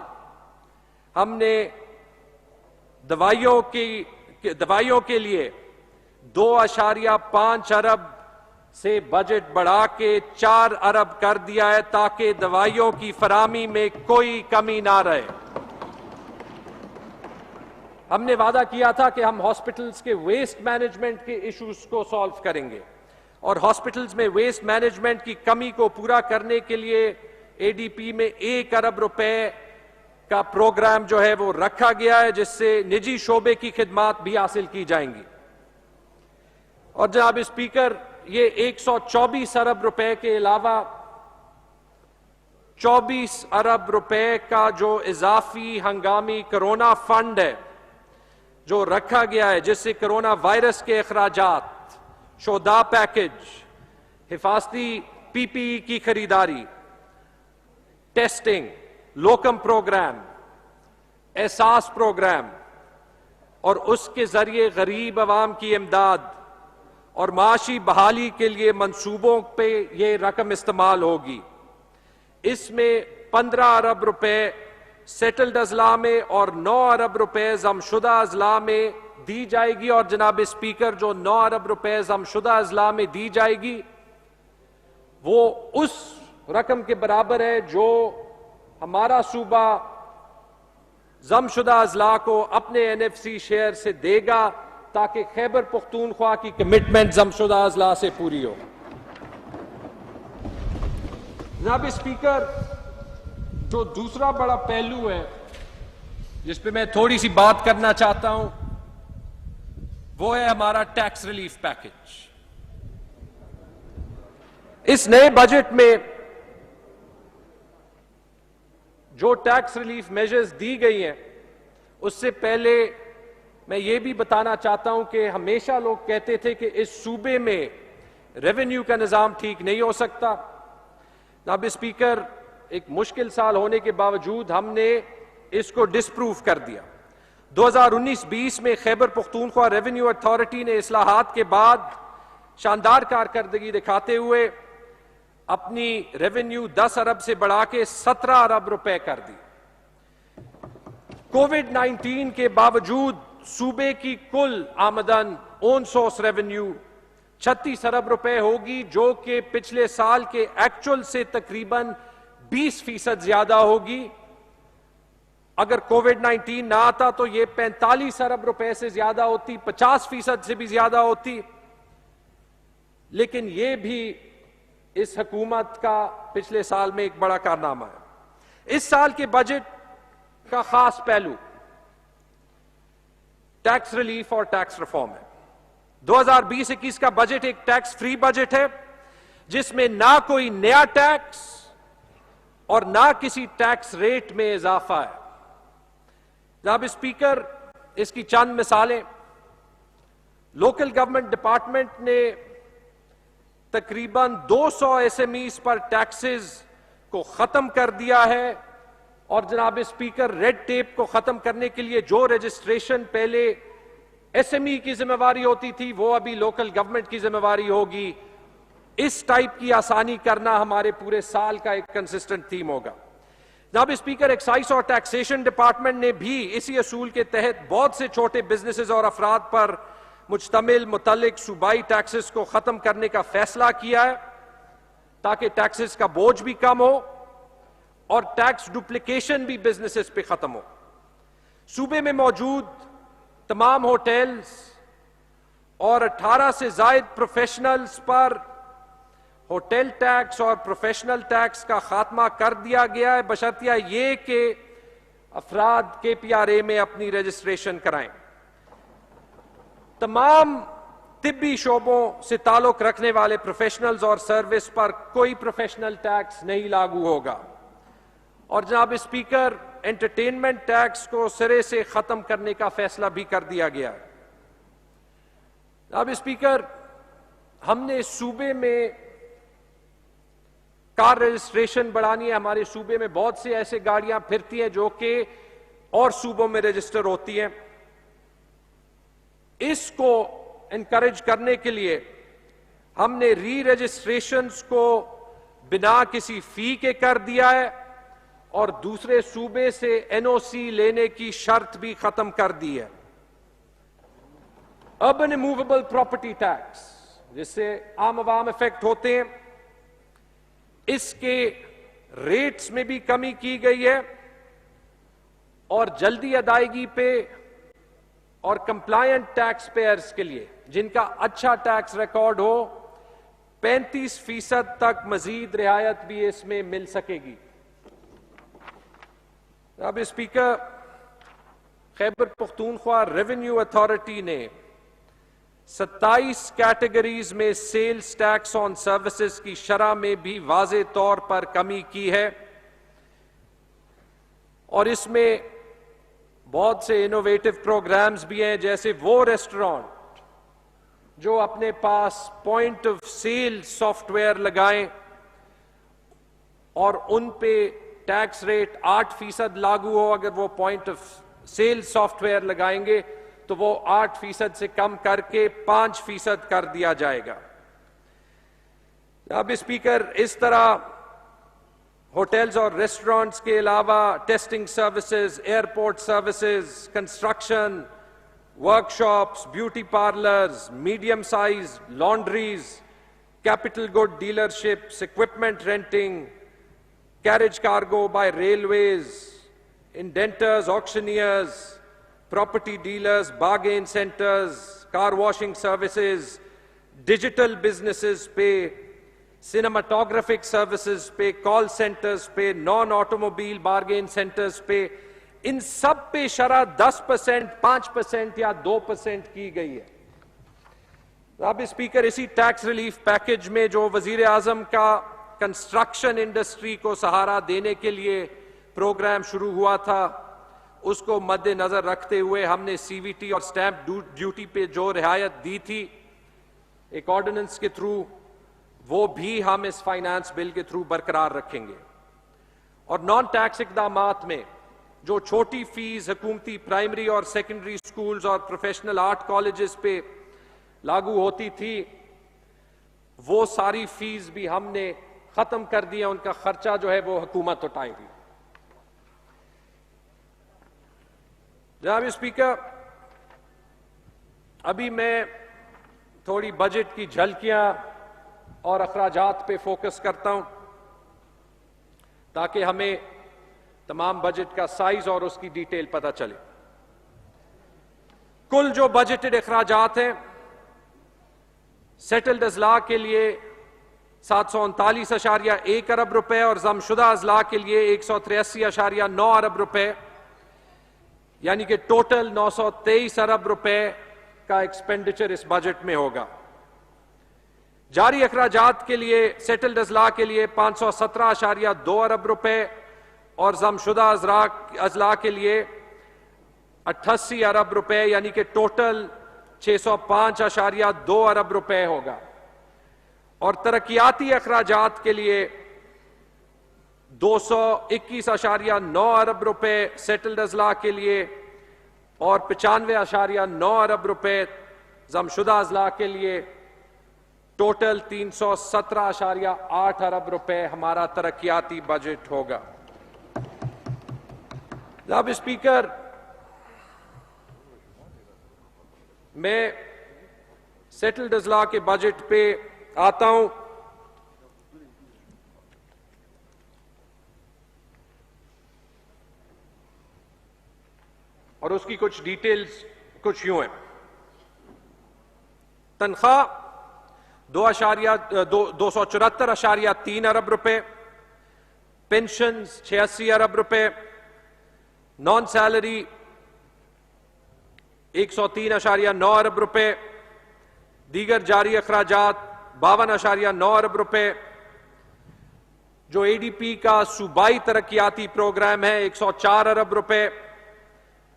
ہم نے دوائیوں کے لیے 2.5 ارب سے بجٹ بڑھا کے 4 ارب کر دیا ہے، تاکہ دوائیوں کی فراہمی میں کوئی کمی نہ رہے۔ ہم نے وعدہ کیا تھا کہ ہم ہاسپٹلز کے ویسٹ مینجمنٹ کے ایشوز کو سالو کریں گے، اور ہاسپٹلز میں ویسٹ مینجمنٹ کی کمی کو پورا کرنے کے لیے اے ڈی پی میں 1 ارب روپے کا پروگرام جو ہے وہ رکھا گیا ہے، جس سے نجی شعبے کی خدمات بھی حاصل کی جائیں گی۔ اور جناب اسپیکر، یہ 124 ارب روپے کے علاوہ 24 ارب روپے کا جو اضافی ہنگامی کرونا فنڈ ہے جو رکھا گیا ہے، جس سے کرونا وائرس کے اخراجات، شہداء پیکج، حفاظتی پی پی ای کی خریداری، ٹیسٹنگ، لوکم پروگرام، احساس پروگرام، اور اس کے ذریعے غریب عوام کی امداد اور معاشی بحالی کے لیے منصوبوں پہ یہ رقم استعمال ہوگی۔ اس میں 15 ارب روپے سیٹلڈ اضلاع میں اور 9 ارب روپے ضم شدہ اضلاع میں دی جائے گی، اور جناب اسپیکر، جو 9 ارب روپے ضم شدہ اضلاع میں دی جائے گی وہ اس رقم کے برابر ہے جو ہمارا صوبہ ضم شدہ اضلاع کو اپنے این ایف سی شیئر سے دے گا، تاکہ خیبر پختونخوا کی کمٹمنٹ ضم شدہ اضلاع سے پوری ہو۔ جناب اسپیکر، جو دوسرا بڑا پہلو ہے جس پہ میں تھوڑی سی بات کرنا چاہتا ہوں وہ ہے ہمارا ٹیکس ریلیف پیکج۔ اس نئے بجٹ میں جو ٹیکس ریلیف میجرز دی گئی ہیں، اس سے پہلے میں یہ بھی بتانا چاہتا ہوں کہ ہمیشہ لوگ کہتے تھے کہ اس صوبے میں ریونیو کا نظام ٹھیک نہیں ہو سکتا۔ جناب اسپیکر، ایک مشکل سال ہونے کے باوجود ہم نے اس کو ڈسپروو کر دیا۔ 2019-20 میں خیبر پختونخوا ریونیو اتھارٹی نے اصلاحات کے بعد شاندار کارکردگی دکھاتے ہوئے اپنی ریونیو 10 ارب سے بڑھا کے 17 ارب روپے کر دی۔ کووڈ-19 کے باوجود صوبے کی کل آمدن اون سورس ریونیو 36 ارب روپے ہوگی، جو کہ پچھلے سال کے ایکچول سے تقریباً 20% زیادہ ہوگی۔ اگر کووڈ-19 نہ آتا تو یہ 45 ارب روپے سے زیادہ ہوتی، 50% سے بھی زیادہ ہوتی۔ لیکن یہ بھی اس حکومت کا پچھلے سال میں ایک بڑا کارنامہ ہے۔ اس سال کے بجٹ کا خاص پہلو ٹیکس ریلیف اور ٹیکس ریفارم ہے۔ 2020-21 کا بجٹ ایک ٹیکس فری بجٹ ہے، جس میں نہ کوئی نیا ٹیکس اور نہ کسی ٹیکس ریٹ میں اضافہ ہے۔ جناب اسپیکر، اس کی چند مثالیں، لوکل گورنمنٹ ڈپارٹمنٹ نے تقریباً 200 SMEs پر ٹیکسز کو ختم کر دیا ہے، اور جناب اسپیکر، ریڈ ٹیپ کو ختم کرنے کے لیے جو رجسٹریشن پہلے SME کی ذمہ داری ہوتی تھی وہ ابھی لوکل گورنمنٹ کی ذمہ داری ہوگی۔ اس ٹائپ کی آسانی کرنا ہمارے پورے سال کا ایک کنسسٹنٹ تھیم ہوگا۔ جناب اسپیکر، ایکسائز اور ٹیکسیشن ڈپارٹمنٹ نے بھی اسی اصول کے تحت بہت سے چھوٹے بزنسز اور افراد پر مشتمل متعلق صوبائی ٹیکسز کو ختم کرنے کا فیصلہ کیا ہے، تاکہ ٹیکسز کا بوجھ بھی کم ہو اور ٹیکس ڈپلیکیشن بھی بزنسز پہ ختم ہو۔ صوبے میں موجود تمام ہوٹلز اور 18 سے زائد پروفیشنلز پر ہوٹل ٹیکس اور پروفیشنل ٹیکس کا خاتمہ کر دیا گیا ہے، بشرطیہ یہ کہ افراد KPRA میں اپنی رجسٹریشن کرائیں۔ تمام طبی شعبوں سے تعلق رکھنے والے پروفیشنلز اور سروس پر کوئی پروفیشنل ٹیکس نہیں لاگو ہوگا۔ اور جناب اسپیکر، انٹرٹینمنٹ ٹیکس کو سرے سے ختم کرنے کا فیصلہ بھی کر دیا گیا ہے۔ جناب اسپیکر، ہم نے صوبے میں کار رجسٹریشن بڑھانی ہے۔ ہمارے صوبے میں بہت سے ایسے گاڑیاں پھرتی ہیں جو کہ اور صوبوں میں رجسٹر ہوتی ہیں۔ اس کو انکریج کرنے کے لیے ہم نے ری رجسٹریشنز کو بنا کسی فی کے کر دیا ہے، اور دوسرے صوبے سے NOC لینے کی شرط بھی ختم کر دی ہے۔ اربن اموویبل پراپرٹی ٹیکس، جس سے عام عوام افیکٹ ہوتے ہیں، اس کے ریٹس میں بھی کمی کی گئی ہے، اور جلدی ادائیگی پہ اور کمپلائنٹ ٹیکس پیئرز کے لیے جن کا اچھا ٹیکس ریکارڈ ہو 35% تک مزید رعایت بھی اس میں مل سکے گی۔ جناب speaker, Khyber Pakhtunkhwa revenue authority نے 27 کیٹیگریز میں سیلز ٹیکس آن سروسز کی شرح میں بھی واضح طور پر کمی کی ہے، اور اس میں بہت سے انوویٹو پروگرامز بھی ہیں، جیسے وہ ریسٹورانٹ جو اپنے پاس point of sale software لگائیں اور ان پہ ٹیکس ریٹ 8% لاگو ہو، اگر وہ point of sale software لگائیں گے تو وہ 8% سے کم کر کے 5% کر دیا جائے گا۔ اب اسپیکر، اس طرح ہوٹلز اور ریسٹورانٹس کے علاوہ testing services, airport services, construction, workshops, beauty parlours, medium size laundries, capital good dealerships, equipment renting, carriage cargo by railways, indenters, auctioneers, property dealers, bargain centers, car washing services, digital businesses pay, cinematographic services pay, call centers pay, non-automobile bargain centers pay، ان سب پہ شرح 10%، 5% یا 2% کی گئی ہے۔ اب speaker, اسی tax relief package میں جو وزیر اعظم کا کنسٹرکشن انڈسٹری کو سہارا دینے کے لیے پروگرام شروع ہوا تھا، اس کو مد نظر رکھتے ہوئے ہم نے CVT اور سٹیمپ ڈیوٹی پہ جو رعایت دی تھی ایک آرڈیننس کے تھرو، وہ بھی ہم اس فائنانس بل کے تھرو برقرار رکھیں گے۔ اور نان ٹیکس اقدامات میں جو چھوٹی فیس حکومتی پرائمری اور سیکنڈری سکولز اور پروفیشنل آرٹ کالجز پہ لاگو ہوتی تھی وہ ساری فیس بھی ہم نے ختم کر دیا، ان کا خرچہ جو ہے وہ حکومت اٹھائے گی۔ جناب اسپیکر، ابھی میں تھوڑی بجٹ کی جھلکیاں اور اخراجات پہ فوکس کرتا ہوں تاکہ ہمیں تمام بجٹ کا سائز اور اس کی ڈیٹیل پتہ چلے۔ کل جو بجٹڈ اخراجات ہیں سیٹلڈ اضلاع کے لیے 739.1 ارب روپے اور ضم شدہ اضلاع کے لیے 183.9 ارب روپے، یعنی کہ ٹوٹل 923 ارب روپے کا ایکسپینڈیچر اس بجٹ میں ہوگا۔ جاری اخراجات کے لیے سیٹلڈ اضلاع کے لیے 517.2 ارب روپے اور ضم شدہ اضلاع کے لیے 88 ارب روپے، یعنی کہ ٹوٹل 605.2 ارب روپے ہوگا۔ اور ترقیاتی اخراجات کے لیے 221.9 ارب روپے سیٹلڈ اضلاع کے لیے اور 95.9 ارب روپے ضم شدہ اضلاع کے لیے، ٹوٹل 317.8 ارب روپے ہمارا ترقیاتی بجٹ ہوگا۔ جناب اسپیکر، میں سیٹلڈ اضلاع کے بجٹ پہ آتا ہوں۔ اور اس کی کچھ ڈیٹیلز کچھ یوں ہیں۔ تنخواہ 274.3 ارب روپے، پینشنز 86 ارب روپے، نان سیلری 103.9 ارب روپے، دیگر جاری اخراجات 52.9 ارب روپے، جو اے ڈی پی کا صوبائی ترقیاتی پروگرام ہے 104 ارب روپے،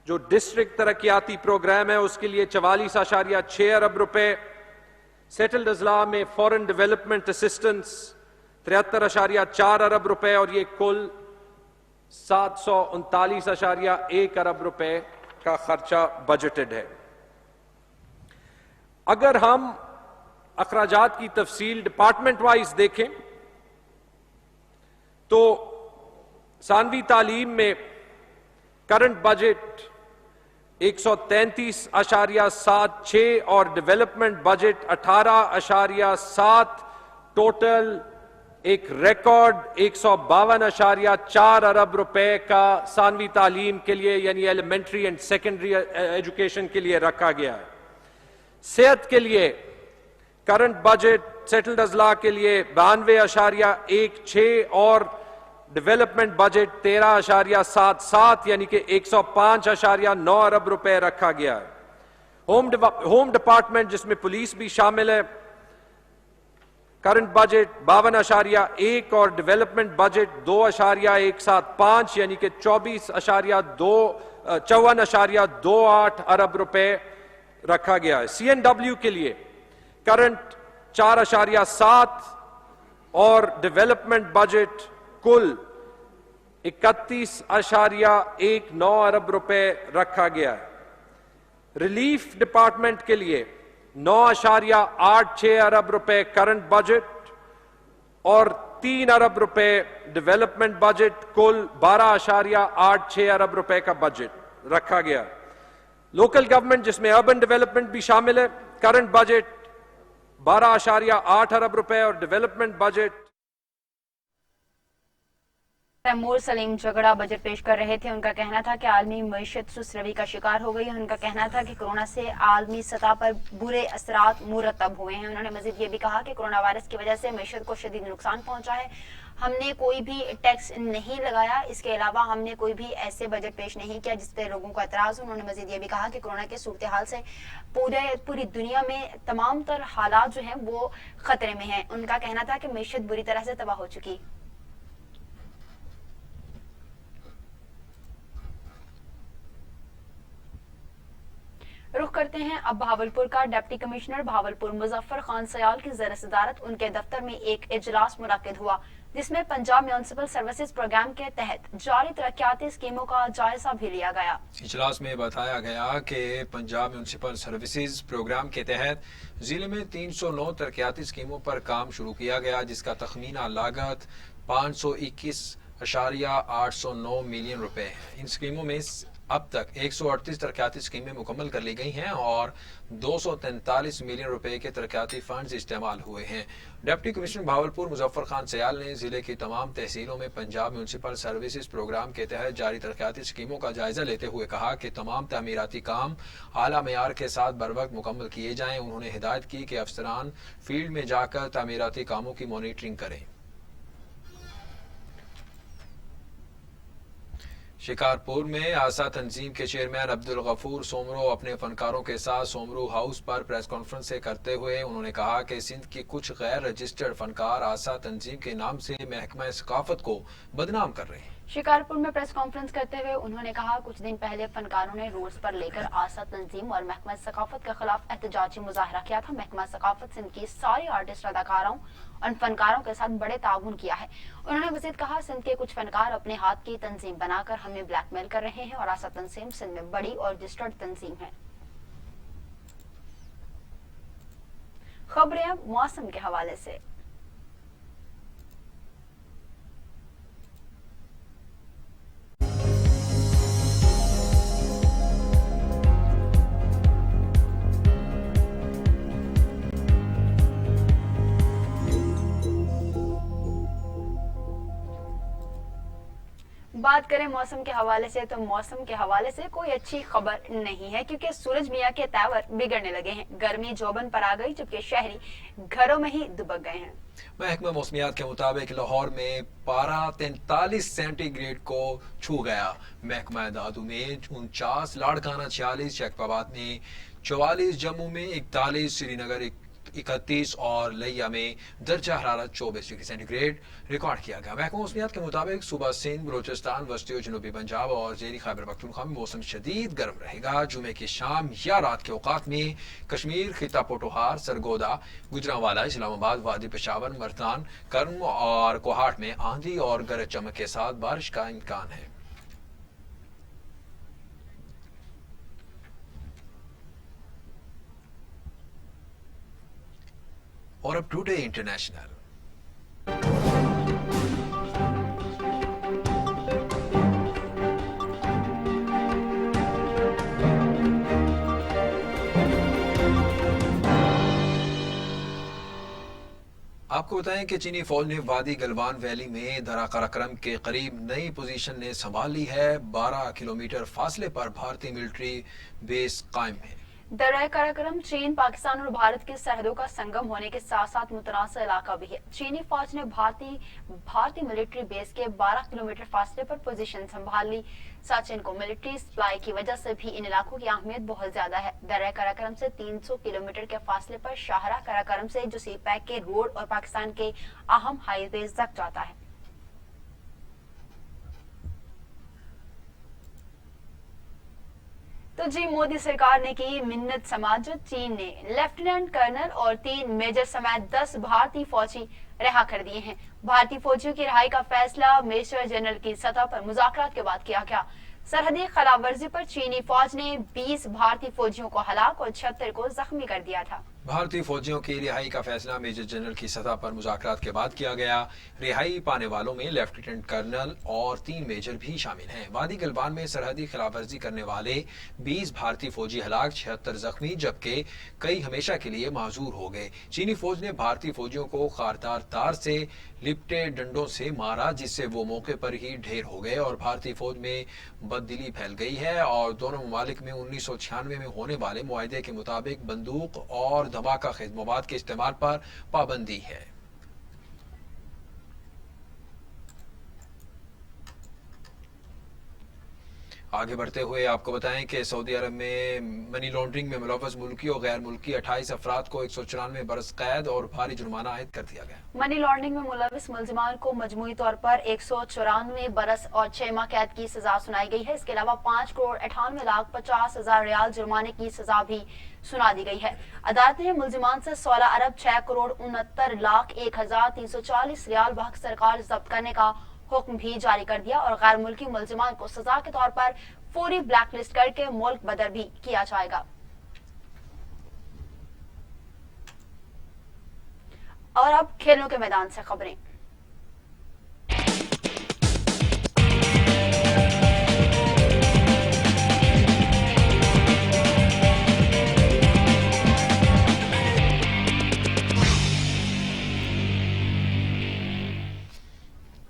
جو ڈسٹرکٹ ترقیاتی پروگرام ہے اس کے لیے 44.6 ارب روپے، سیٹلڈ اضلاع میں فورن ڈیولپمنٹ اسسٹنس 73.4 ارب روپے، اور یہ کل 739.1 ارب روپے کا خرچہ بجٹڈ ہے۔ اگر ہم اخراجات کی تفصیل ڈپارٹمنٹ وائز دیکھیں تو ثانوی تعلیم میں کرنٹ بجٹ 133.76 اور ڈیولپمنٹ بجٹ 18.7، ٹوٹل ایک ریکارڈ 152.4 ارب روپے کا ثانوی تعلیم کے لیے یعنی ایلیمنٹری اینڈ سیکنڈری ایجوکیشن کے لیے رکھا گیا ہے۔ صحت کے لیے کرنٹ بجٹ سیٹلڈ اضلاع کے لیے 92.16 اور ڈیولپمنٹ بجٹ 13.77 یعنی کہ 105.9 ارب روپے رکھا گیا ہے۔ ہوم ڈپارٹمنٹ جس میں پولیس بھی شامل ہے، کرنٹ بجٹ 52.1 اور ڈیولپمنٹ بجٹ 2.175 یعنی کہ 54.28 ارب روپے رکھا گیا ہے۔ سی این ڈبلیو کے لیے کرنٹ 4.7 اور ڈیولپمنٹ بجٹ کل 31.19 ارب روپے رکھا گیا ہے۔ ریلیف ڈپارٹمنٹ کے لیے 9.86 ارب روپے کرنٹ بجٹ اور 3 ارب روپے ڈیولپمنٹ بجٹ، کل 12.86 ارب روپے کا بجٹ رکھا گیا۔ لوکل گورنمنٹ جس میں اربن ڈیولپمنٹ بھی شامل ہے، کرنٹ بجٹ 12.8 ارب روپے اور ڈیولپمنٹ بجٹ۔ تیمور سلیم جھگڑا بجٹ پیش کر رہے تھے۔ ان کا کہنا تھا کہ عالمی معیشت سست روی کا شکار ہو گئی ہے۔ ان کا کہنا تھا کہ کورونا سے عالمی سطح پر برے اثرات مرتب ہوئے ہیں۔ انہوں نے مزید یہ بھی کہا کہ کورونا وائرس کی وجہ سے معیشت کو شدید نقصان پہنچا ہے۔ ہم نے کوئی بھی ٹیکس نہیں لگایا، اس کے علاوہ ہم نے کوئی بھی ایسے بجٹ پیش نہیں کیا جس پہ لوگوں کو اعتراض ہو۔ انہوں نے مزید یہ بھی کہا کہ کورونا کے صورتحال سے پوری دنیا میں تمام تر حالات جو ہیں وہ خطرے میں ہیں۔ ان کا کہنا تھا کہ معیشت بری طرح سے تباہ ہو چکی۔ रुख करते हैं अब भावलपुर का। डिप्टी कमिश्नर भावलपुर मुजफ्फर खान सयाल की ज़र सदारत उनके दफ्तर में एक इजलास मुनक्किद हुआ, जिसमें पंजाब म्यूनिसिपल सर्विसेज प्रोग्राम के तहत जारी तरक्याती स्कीमों का जायजा भी लिया गया। इजलास में बताया गया कि पंजाब म्यूनिसिपल सर्विसेज प्रोग्राम के तहत जिले में 309 तरक्याती स्कीमों पर काम शुरू किया गया, जिसका तखमीना लागत 521.809 मिलियन रुपए है। इन स्कीमों में अब तक 138 तरक्याती स्कीमें मुकम्मल कर ली गई हैं और 243 मिलियन रुपए के तरक्याती फंड्स इस्तेमाल हुए हैं। डिप्टी कमिश्नर भावलपुर मुजफ्फर खान सयाल ने जिले की तमाम तहसीलों में पंजाब म्यूनिसिपल सर्विसेज प्रोग्राम के तहत जारी तरक्याती स्कीमों का जायजा लेते हुए कहा कि तमाम तामीराती काम आला मेयार के साथ बर वक्त मुकम्मल किए जाएं। उन्होंने हिदायत की कि अफसरान फील्ड में जाकर तामीराती कामों की मॉनिटरिंग करें। शिकारपुर में आसा तंजीम के चेयरमैन अब्दुल गफूर सोमरो अपने फनकारों के साथ सोमरू हाउस पर प्रेस कॉन्फ्रेंस से करते हुए उन्होंने कहा कि सिंध की कुछ गैर रजिस्टर्ड फनकार आसा तंजीम के नाम से महकमा सकाफत को बदनाम कर रहे हैं। शिकारपुर में प्रेस कॉन्फ्रेंस करते हुए उन्होंने कहा, कुछ दिन पहले फनकारों ने रोड्स पर लेकर आसा तंजीम और महकमा सकाफत के खिलाफ एहतजाजी मुजाहरा किया था। महकमा सकाफत सिंध की सारी आर्टिस्ट अदाकारों और फनकारों के साथ बड़े ताउन किया है। उन्होंने मजीद कहा, सिंध के कुछ फनकार अपने हाथ की तंजीम बनाकर हमें ब्लैकमेल कर रहे हैं और आसा तंजीम सिंध में बड़ी और रजिस्टर्ड तंजीम है। खबरें अब मौसम के हवाले से। बात करें मौसम के हवाले से तो मौसम के हवाले से कोई अच्छी खबर नहीं है, क्योंकि सूरज मियां के तेवर बिगड़ने लगे हैं। गर्मी जोबन पर आ गई, जबकि शहरी घरों में ही दुबक गए हैं। महकमा मौसमियात के मुताबिक लाहौर में पारा 43 सेंटीग्रेड को छू गया। महकमा दादू में 49, लाड़काना 46, शेखपाबाद में 44, जम्मू में 41, श्रीनगर 31 और लिया में दर्जा हरारत 24 डिग्री सेंटीग्रेड रिकॉर्ड किया गया। महकमा मौसमियात के मुताबिक सुबह सिंध, बलोचिस्तान, वस्ती और जनूबी पंजाब और जेरी खैबर पख्तूनख्वा में मौसम शदीद गर्म रहेगा। जुमे की शाम या रात के औकात में कश्मीर, खिता पोटोहार, सरगोदा, गुजरांवाला, इस्लामाबाद, वादी पेशावर, मर्दान, कर्म और कोहाट में आंधी और गरज चमक के साथ बारिश का इम्कान है। और अब टुडे इंटरनेशनल। आपको बताएं कि चीनी फौज ने वादी गलवान वैली में दरा कराक्रम के करीब नई पोजीशन ने संभाल ली है। 12 किलोमीटर फासले पर भारतीय मिलिट्री बेस कायम है। दर्रा कराक्रम चीन, पाकिस्तान और भारत की सरहदों का संगम होने के साथ साथ मुतनाज़ इलाका भी है। चीनी फौज ने भारतीय मिलिट्री बेस के 12 किलोमीटर फासले पर पोजीशन संभाल ली। साथ इनको मिलिट्री सप्लाई की वजह से भी इन इलाकों की अहमियत बहुत ज्यादा है। दर्रा कराक्रम से 300 किलोमीटर के फासले पर शाहरा कराक्रम से जो सी पैक के रोड और पाकिस्तान के अहम हाईवे तक जाता है। तो जी, मोदी सरकार ने की मिन्नत समाजत। चीन ने लेफ्टिनेंट कर्नल और 3 मेजर समेत 10 भारतीय फौजी रिहा कर दिए हैं। भारतीय फौजियों की रिहाई का फैसला मेजर जनरल की सतह पर मुज़ाकरात के बाद किया गया। सरहदी खिलाफवर्जी पर चीनी फौज ने 20 भारतीय फौजियों को हलाक और 76 को जख्मी कर दिया था। भारतीय फौजियों की रिहाई का फैसला मेजर जनरल की सतह पर मुज़ाकरात के बाद किया गया। रिहाई पाने वालों में लेफ्टिनेंट कर्नल और 3 मेजर भी शामिल हैं। वादी गलवान में सरहदी खिलाफवर्जी करने वाले 20 भारतीय फौजी हलाक, 76 जख्मी, जबकि कई हमेशा के लिए माजूर हो गए। चीनी फौज ने भारतीय फौजियों को खारदार तार से लिपटे डंडों से मारा, जिससे वो मौके पर ही ढेर हो गए और भारतीय फौज में बददिली फैल गई है। और दोनों ममालिक में 1996 में होने वाले मुआहदे के मुताबिक बंदूक और धमाका खेज मवाद के इस्तेमाल पर पाबंदी है। آگے بڑھتے ہوئے آپ کو بتائیں کہ سعودی عرب میں منی لانڈرنگ میں ملوث ملکی اور غیر ملکی 28 افراد کو 194 برس قید اور بھاری جرمانہ عائد کر دیا گیا۔ منی لانڈرنگ میں ملوث ملزمان کو مجموعی طور پر 194 برس اور 6 ماہ قید کی سزا سنائی گئی ہے۔ اس کے علاوہ 5,98,50,000 ریال جرمانے کی سزا بھی سنا دی گئی ہے۔ عدالت نے ملزمان سے 16 ارب 6,69,01,340 ریال بحق سرکار ضبط کرنے کا حکم بھی جاری کر دیا اور غیر ملکی ملزمان کو سزا کے طور پر فوری بلیک لسٹ کر کے ملک بدر بھی کیا جائے گا۔ اور اب کھیلوں کے میدان سے خبریں۔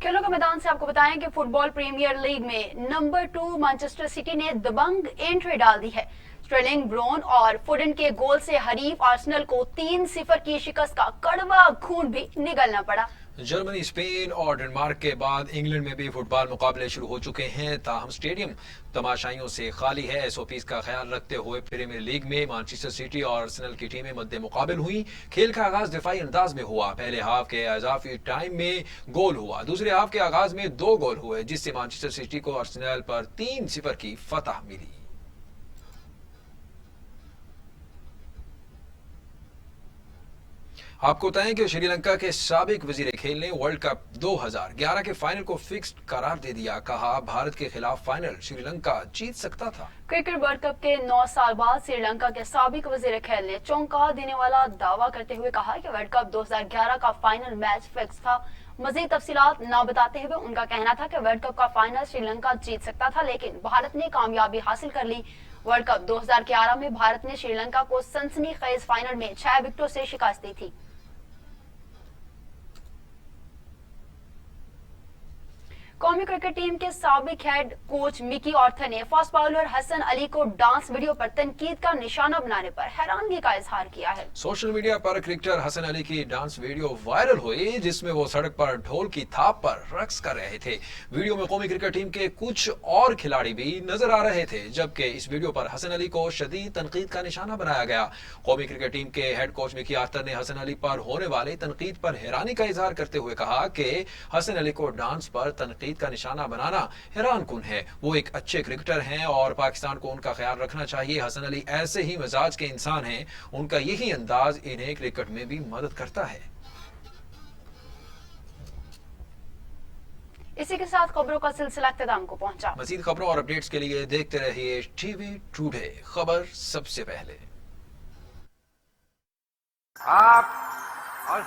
کھیلوں کے میدان سے آپ کو بتائیں کہ فٹ بال پریمیئر لیگ میں نمبر 2 مانچسٹر سٹی نے دبنگ انٹری ڈال دی ہے۔ اسٹرلنگ برون اور فوڈن کے گول سے حریف آرسنل کو 3-0 کی شکست کا کڑوا خون بھی نگلنا پڑا۔ جرمنی، اسپین اور ڈنمارک کے بعد انگلینڈ میں بھی فٹ بال مقابلے شروع ہو چکے ہیں، تاہم اسٹیڈیم تماشائیوں سے خالی ہے۔ ایس او پیز کا خیال رکھتے ہوئے پریمیئر لیگ میں مانچسٹر سٹی اور آرسنل کی ٹیمیں مد مقابل ہوئیں۔ کھیل کا آغاز دفاعی انداز میں ہوا۔ پہلے ہاف کے اضافی ٹائم میں گول ہوا، دوسرے ہاف کے آغاز میں 2 گول ہوئے، جس سے مانچسٹر سٹی کو آرسنل پر 3-0 کی فتح ملی۔ آپ کو بتائیں کہ شری لنکا کے سابق وزیر کھیل نے ورلڈ کپ 2011 کے فائنل کو فکسڈ قرار دے دیا۔ کہا بھارت کے خلاف فائنل شری لنکا جیت سکتا تھا۔ کرکٹ ورلڈ کپ کے 9 سال بعد سری لنکا کے سابق وزیر کھیل نے چونکا دینے والا دعویٰ کرتے ہوئے کہا کہ ورلڈ کپ 2011 کا فائنل میچ فکس تھا۔ مزید تفصیلات نہ بتاتے ہوئے ان کا کہنا تھا کہ ورلڈ کپ کا فائنل شری لنکا جیت سکتا تھا، لیکن بھارت نے کامیابی حاصل کر لی۔ ورلڈ کپ 2011 میں بھارت نے شری لنکا کو سنسنی خیز فائنل میں 6 وکٹوں سے شکست دی تھی۔ قومی کرکٹ ٹیم کے سابق ہیڈ کوچ مکی آرتھر نے فاسٹ باؤلر حسن علی کو ڈانس ویڈیو پر تنقید کا نشانہ بنانے پر حیرانگی کا اظہار کیا ہے۔ سوشل میڈیا پر کرکٹر حسن علی کی ڈانس ویڈیو وائرل ہوئی، جس میں وہ سڑک پر ڈھول کی تھاپ پر رقص کر رہے تھے۔ ویڈیو میں قومی کرکٹ ٹیم کے کچھ اور کھلاڑی بھی نظر آ رہے تھے، جبکہ اس ویڈیو پر حسن علی کو شدید تنقید کا نشانہ بنایا گیا۔ قومی کرکٹ ٹیم کے ہیڈ کوچ مکی آرتھر نے حسن علی پر ہونے والی تنقید پر حیرانی کا اظہار کرتے ہوئے کہا کہ حسن علی کو ڈانس پر تنقید کا نشانہ بنانا حیران کن ہے۔ وہ ایک اچھے کرکٹر ہیں اور پاکستان کو ان کا خیال رکھنا چاہیے۔ حسن علی ایسے ہی مزاج کے انسان ہیں، ان کا یہی انداز انہیں کرکٹ میں بھی مدد کرتا ہے۔ اسی کے ساتھ خبروں کا سلسلہ اختتام کو پہنچا۔ مزید خبروں اور اپڈیٹس کے لیے دیکھتے رہیے ٹی وی ٹوڈے، خبر سب سے پہلے۔ آپ